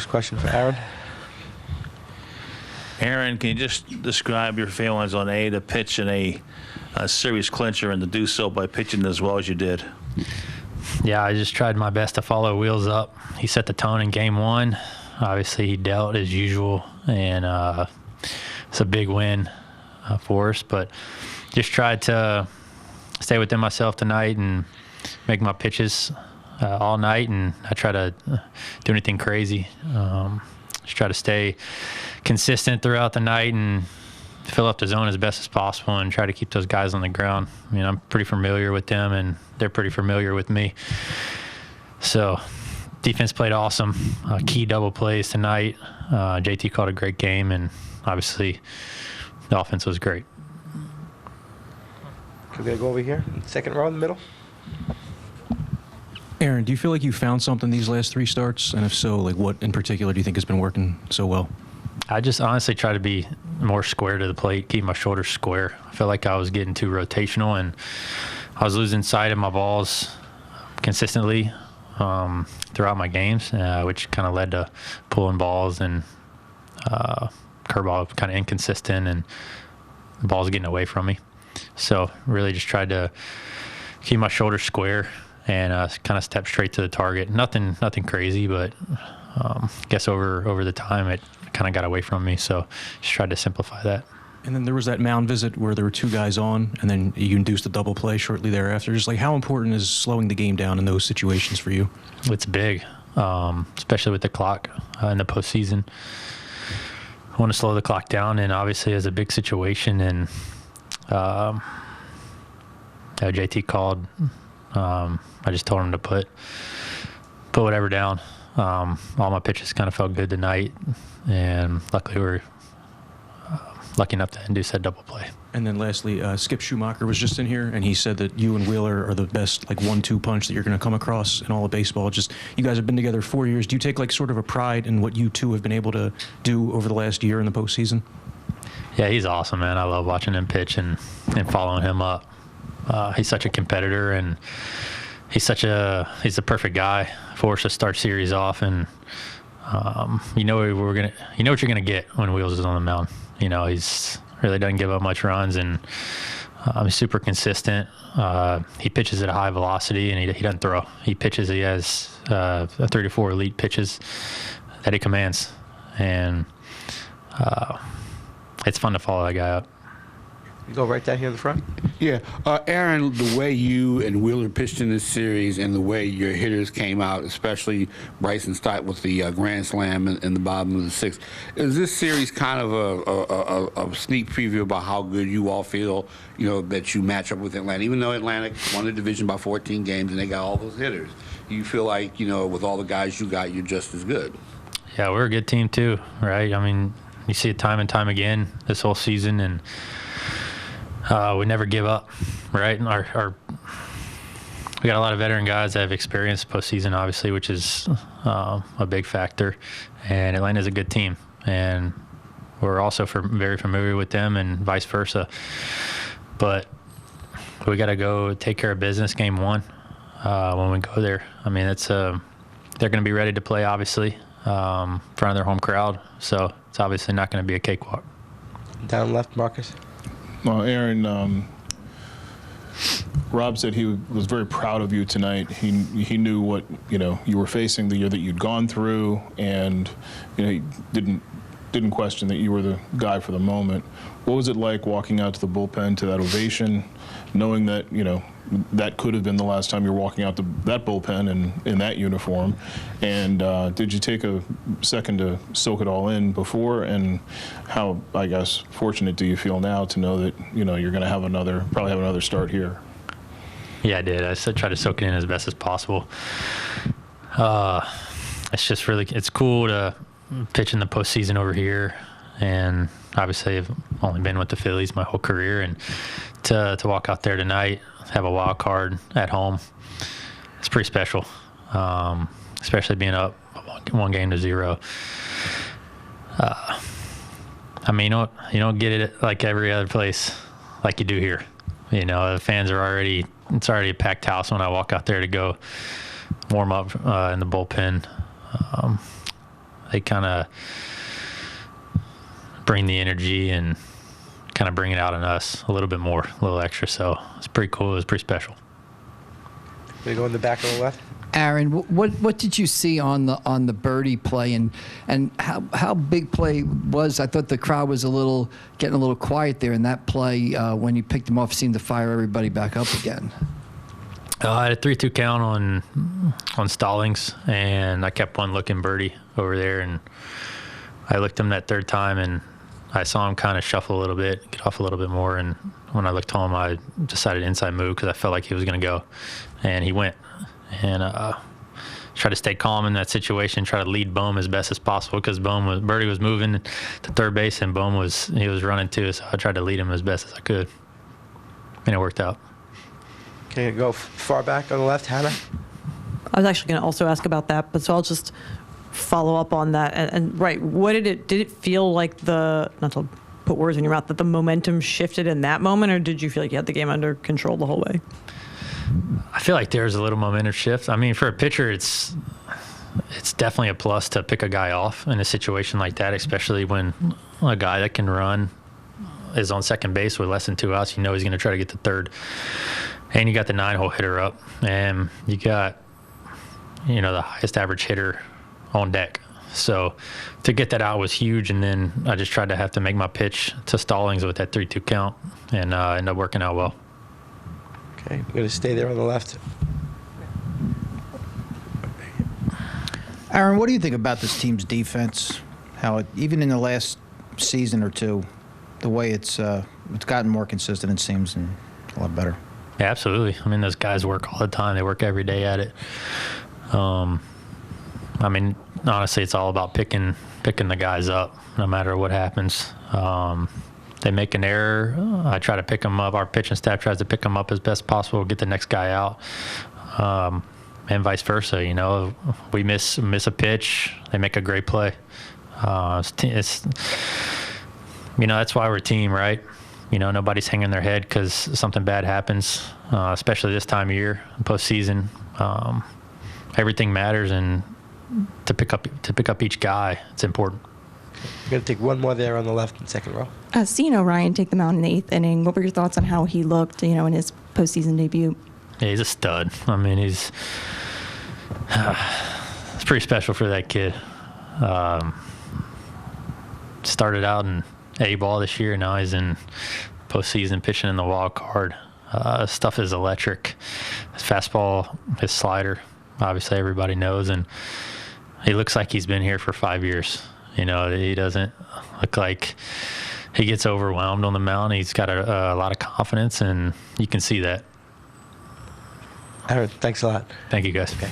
question for Aaron. Aaron, can you just describe your feelings on to pitch in a series clincher and to do so by pitching as well as you did? Yeah, I just tried my best to follow Wheels up. He set the tone in game one. Obviously, he dealt as usual, and it's a big win for us. But just tried to stay within myself tonight and make my pitches all night, and I try to do anything crazy. Just try to stay consistent throughout the night and fill up the zone as best as possible and try to keep those guys on the ground. I mean, I'm pretty familiar with them, and they're pretty familiar with me. So defense played awesome. Key double plays tonight. JT called a great game, and obviously the offense was great. We're going to go over here, second row in the middle. Aaron, do you feel like you found something these last three starts? And if so, like what in particular do you think has been working so well? I just honestly try to be more square to the plate, keep my shoulders square. I felt like I was getting too rotational, and I was losing sight of my balls consistently throughout my games, which kind of led to pulling balls and curveball kind of inconsistent, and the balls getting away from me. So really just tried to keep my shoulders square and kind of step straight to the target. Nothing crazy, but I guess over the time it kind of got away from me. So just tried to simplify that. And then there was that mound visit where there were two guys on, and then you induced a double play shortly thereafter. Just like how important is slowing the game down in those situations for you? It's big, especially with the clock in the postseason. I want to slow the clock down, and obviously it's a big situation. And JT called. I just told him to put whatever down. All my pitches kind of felt good tonight, and luckily we were lucky enough to induce that double play. And then lastly, Skip Schumacher was just in here, and he said that you and Wheeler are the best like 1-2 punch that you're going to come across in all of baseball. Just you guys have been together 4 years. Do you take like sort of a pride in what you two have been able to do over the last year in the postseason? Yeah, he's awesome, man. I love watching him pitch and following him up. He's such a competitor, and he's the perfect guy for us to start series off. And you know what you're gonna get when Wheels is on the mound. You know, he's really doesn't give up much runs, and he's super consistent. He pitches at a high velocity, and he doesn't throw. He pitches. He has 3 to 4 elite pitches that he commands, and it's fun to follow that guy up. You go right down here in the front. Yeah. Aaron, the way you and Wheeler pitched in this series and the way your hitters came out, especially Bryson Stott with the grand slam in the bottom of the sixth, is this series kind of a sneak preview about how good you all feel, that you match up with Atlanta? Even though Atlanta won the division by 14 games and they got all those hitters, you feel like, with all the guys you got, you're just as good? Yeah, we're a good team too, right? I mean, you see it time and time again this whole season, and we never give up, right? And we got a lot of veteran guys that have experienced postseason, obviously, which is a big factor. And Atlanta's a good team, and we're also very familiar with them, and vice versa. But we got to go take care of business game one when we go there. I mean, they're going to be ready to play, obviously, in front of their home crowd. So it's obviously not going to be a cakewalk. Down left, Marcus. Well, Aaron, Rob said he was very proud of you tonight. He knew what you were facing, the year that you'd gone through, and he didn't question that you were the guy for the moment. What was it like walking out to the bullpen to that ovation, knowing that that could have been the last time you're walking out to that bullpen in that uniform? And did you take a second to soak it all in before? And how, I guess, fortunate do you feel now to know that you're going to probably have another start here? Yeah, I did. I tried to soak it in as best as possible. It's cool to pitch in the postseason over here, and obviously I've only been with the Phillies my whole career, and to walk out there tonight, have a wild card at home, it's pretty special, especially being up 1-0. I mean, you don't get it like every other place like you do here. The fans are it's already a packed house when I walk out there to go warm up in the bullpen. they kind of bring the energy and kind of bring it out in us a little bit more, a little extra. So it's pretty cool. It was pretty special. We go in the back on the left. Aaron, what did you see on the birdie play, and how big play was? I thought the crowd was getting a little quiet there in that play when you picked him off, seemed to fire everybody back up again. I had a 3-2 count on Stallings, and I kept one looking birdie over there, and I looked him that third time, and I saw him kind of shuffle a little bit, get off a little bit more, and when I looked home, I decided inside move because I felt like he was going to go, and he went. And try to stay calm in that situation, try to lead Bohm as best as possible because Birdie was moving to third base and Bohm was running too, so I tried to lead him as best as I could, and it worked out. Can you go far back on the left, Hannah? I was actually going to also ask about that, but so I'll just follow up on that. And right, did it feel like not to put words in your mouth, that the momentum shifted in that moment, or did you feel like you had the game under control the whole way? I feel like there's a little momentum shift. I mean, for a pitcher, it's definitely a plus to pick a guy off in a situation like that, especially when a guy that can run is on second base with less than 2 outs. You know he's going to try to get the third. And you got the 9-hole hitter up, and you got, the highest average hitter on deck. So to get that out was huge, and then I just tried to have to make my pitch to Stallings with that 3-2 count, and ended up working out well. Okay, we're going to stay there on the left. Aaron, what do you think about this team's defense? How even in the last season or two, the way it's gotten more consistent, it seems, and a lot better. Yeah, absolutely. I mean, those guys work all the time. They work every day at it. I mean, honestly, it's all about picking the guys up, no matter what happens. They make an error, I try to pick them up. Our pitching staff tries to pick them up as best possible, get the next guy out, and vice versa. We miss a pitch, they make a great play. That's why we're a team, right? Nobody's hanging their head because something bad happens, especially this time of year, postseason. Everything matters, and to pick up each guy, it's important. We're going to take one more there on the left and second row. Seeing O'Ryan take the mound in the 8th inning, what were your thoughts on how he looked, in his postseason debut? Yeah, he's a stud. I mean, it's pretty special for that kid. Started out in A-ball this year, now he's in postseason pitching in the wild card. Stuff is electric. His fastball, his slider, obviously everybody knows, and he looks like he's been here for 5 years. He doesn't look like he gets overwhelmed on the mound. He's got a lot of confidence, and you can see that. Aaron, thanks a lot. Thank you, guys. Okay.